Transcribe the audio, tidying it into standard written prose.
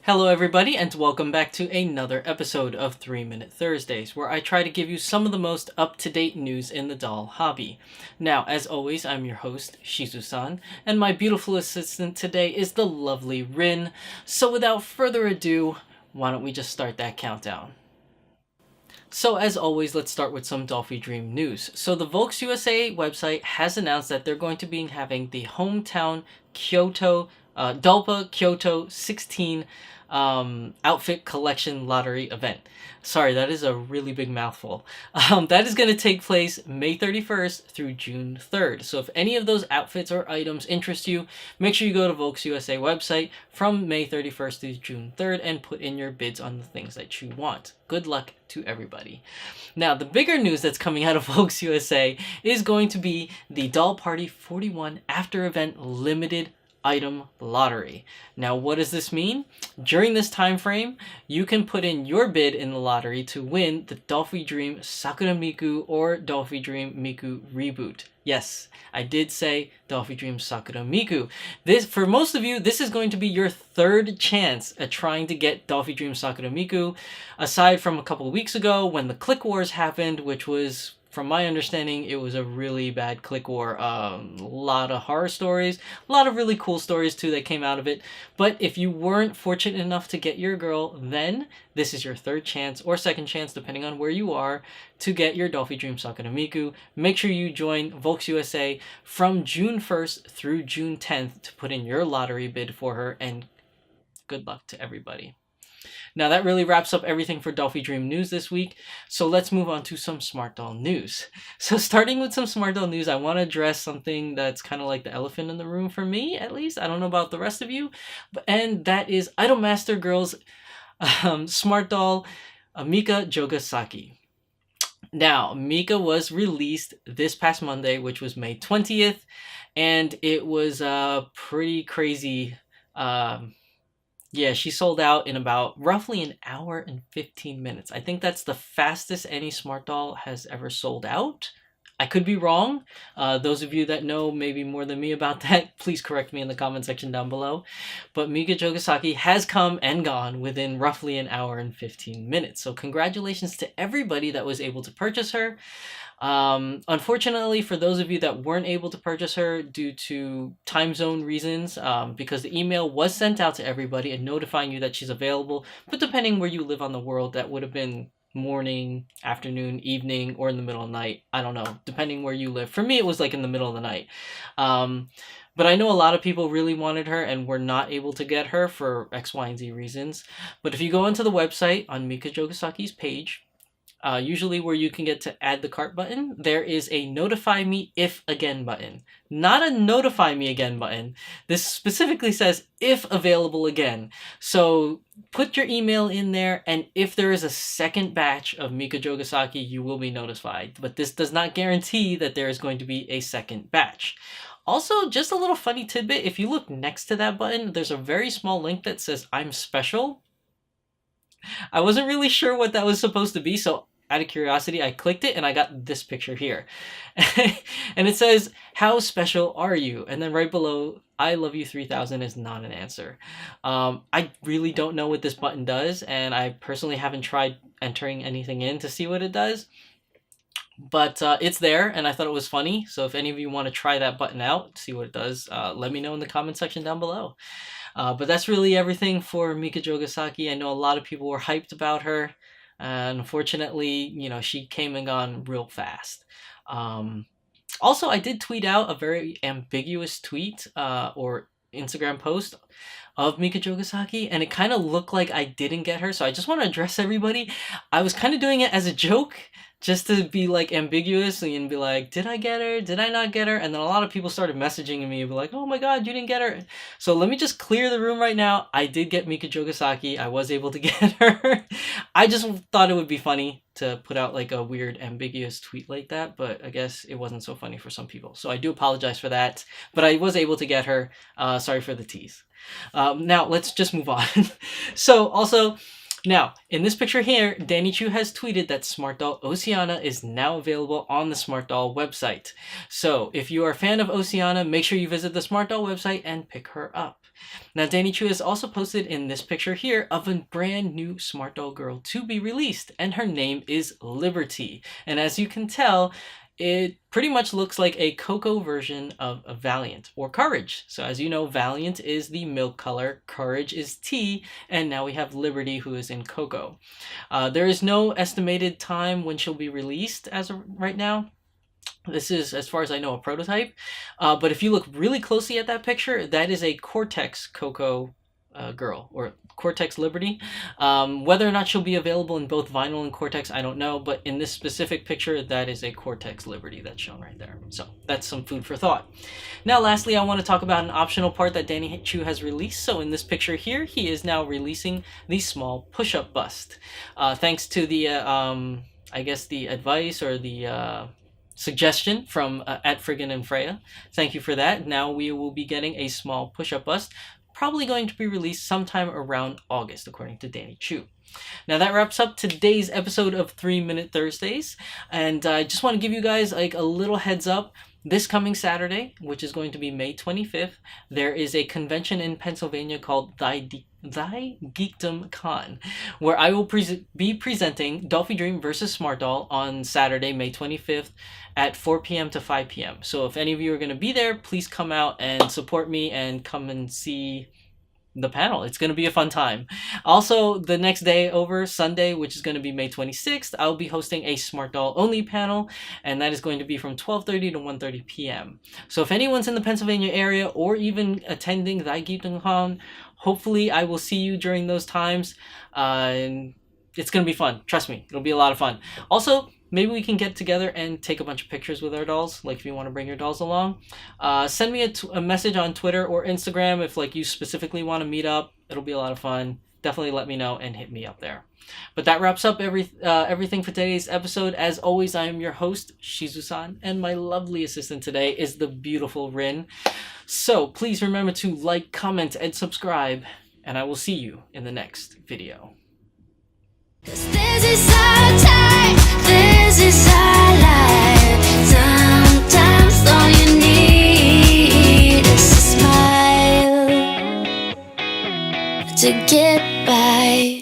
Hello, everybody, and welcome back to another episode of 3 Minute Thursdays, where I try to give you some of the most up to date news in the doll hobby. Now, as always, I'm your host, Shizusan, and my beautiful assistant today is the lovely Rin. So, without further ado, why don't we just start that countdown? So, as always, let's start with some Dollfie Dream news. So, the Volks USA website has announced that they're going to be having the hometown Kyoto, Dolpa Kyoto 16 outfit collection lottery event. Sorry, that is a really big mouthful. That is going to take place May 31st through June 3rd. So if any of those outfits or items interest you, make sure you go to Volks USA website from May 31st through June 3rd and put in your bids on the things that you want. Good luck to everybody. Now, the bigger news that's coming out of Volks USA is going to be the Doll Party 41 after event limited item lottery. Now, what does this mean? During this time frame, you can put in your bid in the lottery to win the Dollfie Dream Sakura Miku or Dollfie Dream Miku reboot. Yes, I did say Dollfie Dream Sakura Miku. This, for most of you, this is going to be your third chance at trying to get Dollfie Dream Sakura Miku, aside from a couple of weeks ago when the Click Wars happened, which was, from my understanding, it was a really bad click war. A lot of horror stories, a lot of really cool stories too that came out of it. But if you weren't fortunate enough to get your girl, then this is your third chance or second chance, depending on where you are, to get your Dollfie Dream Sakura Miku. Make sure you join Volks USA from June 1st through June 10th to put in your lottery bid for her, and good luck to everybody. Now that really wraps up everything for Dollfie Dream news this week, so let's move on to some Smart Doll news. So starting with some Smart Doll news, I want to address something that's kind of like the elephant in the room for me, at least. I don't know about the rest of you, and that is Idolmaster Girls Smart Doll Mika Jogasaki. Now, Mika was released this past Monday, which was May 20th, and it was pretty crazy. Yeah, she sold out in about roughly an hour and 15 minutes. I think that's the fastest any Smart Doll has ever sold out. I could be wrong. Those of you that know maybe more than me about that, please correct me in the comment section down below. But Mika Jogasaki has come and gone within roughly an hour and 15 minutes. So congratulations to everybody that was able to purchase her. Unfortunately, for those of you that weren't able to purchase her due to time zone reasons, because the email was sent out to everybody and notifying you that she's available, but depending where you live on the world, that would have been morning, afternoon, evening, or in the middle of the night. I don't know, depending where you live. For me, it was like in the middle of the night. But I know a lot of people really wanted her and were not able to get her for X, Y, and Z reasons. But if you go onto the website on Mika Jogasaki's page, usually where you can get to add the cart button, there is a notify me if again button. Not a notify me again button. This specifically says if available again. So put your email in there, and if there is a second batch of Mika Jogasaki, you will be notified. But this does not guarantee that there is going to be a second batch. Also, just a little funny tidbit, if you look next to that button, there's a very small link that says I'm special. I wasn't really sure what that was supposed to be, so out of curiosity, I clicked it and I got this picture here. And it says, how special are you? And then right below, I love you 3000 is not an answer. I really don't know what this button does, and I personally haven't tried entering anything in to see what it does. But it's there, and I thought it was funny. So if any of you want to try that button out, see what it does, let me know in the comment section down below. But that's really everything for Mika Jogasaki. I know a lot of people were hyped about her. And unfortunately, you know, she came and gone real fast. Also, I did tweet out a very ambiguous tweet or Instagram post of Mika Jogasaki, and it kind of looked like I didn't get her. So I just want to address everybody. I was kind of doing it as a joke, just to be like ambiguous and be like, did I get her? Did I not get her? And then a lot of people started messaging me and be like, oh my god, you didn't get her. So let me just clear the room right now. I did get Mika Jogasaki. I was able to get her. I just thought it would be funny to put out like a weird ambiguous tweet like that, but I guess it wasn't so funny for some people. So I do apologize for that, but I was able to get her. Sorry for the tease. Now let's just move on. So also, Now, in this picture here, Danny Chu has tweeted that Smart Doll Oceana is now available on the Smart Doll website. So, if you are a fan of Oceana, make sure you visit the Smart Doll website and pick her up. Now, Danny Chu has also posted in this picture here of a brand new Smart Doll girl to be released, and her name is Liberty. And as you can tell, it pretty much looks like a Coco version of Valiant or Courage. So as you know, Valiant is the milk color, Courage is tea, and now we have Liberty, who is in Coco. There is no estimated time when she'll be released as of right now. This is, as far as I know, a prototype. But if you look really closely at that picture, that is a Cortex Coco girl, or Cortex Liberty. Whether or not she'll be available in both vinyl and Cortex, I don't know, but in this specific picture, that is a Cortex Liberty that's shown right there. So that's some food for thought. Now, lastly, I want to talk about an optional part that Danny Chu has released. So in this picture here, he is now releasing the small push-up bust. Thanks to the, I guess the advice or the suggestion from at Friggin' and Freya. Thank you for that. Now we will be getting a small push-up bust, probably going to be released sometime around August, according to Danny Chu. Now that wraps up today's episode of 3 Minute Thursdays, and I just want to give you guys like a little heads up. This coming Saturday, which is going to be May 25th, there is a convention in Pennsylvania called Thy Geekdom Con, where I will be presenting Dollfie Dream vs. Smart Doll on Saturday, May 25th at 4 p.m. to 5 p.m. So if any of you are going to be there, please come out and support me and come and see the panel. It's going to be a fun time. Also, the next day over, Sunday, which is going to be May 26th, I'll be hosting a Smart Doll only panel, and that is going to be from 12:30 to 1:30 p.m. So if anyone's in the Pennsylvania area or even attending the Con, hopefully I will see you during those times. And it's going to be fun. Trust me, it'll be a lot of fun. Also, maybe we can get together and take a bunch of pictures with our dolls, like if you want to bring your dolls along. Send me a message on Twitter or Instagram if like you specifically want to meet up. It'll be a lot of fun. Definitely let me know and hit me up there. But that wraps up everything for today's episode. As always, I am your host, Shizusan, and my lovely assistant today is the beautiful Rin. So please remember to like, comment, and subscribe, and I will see you in the next video. This is our time, this is our life. Sometimes all you need is a smile to get by.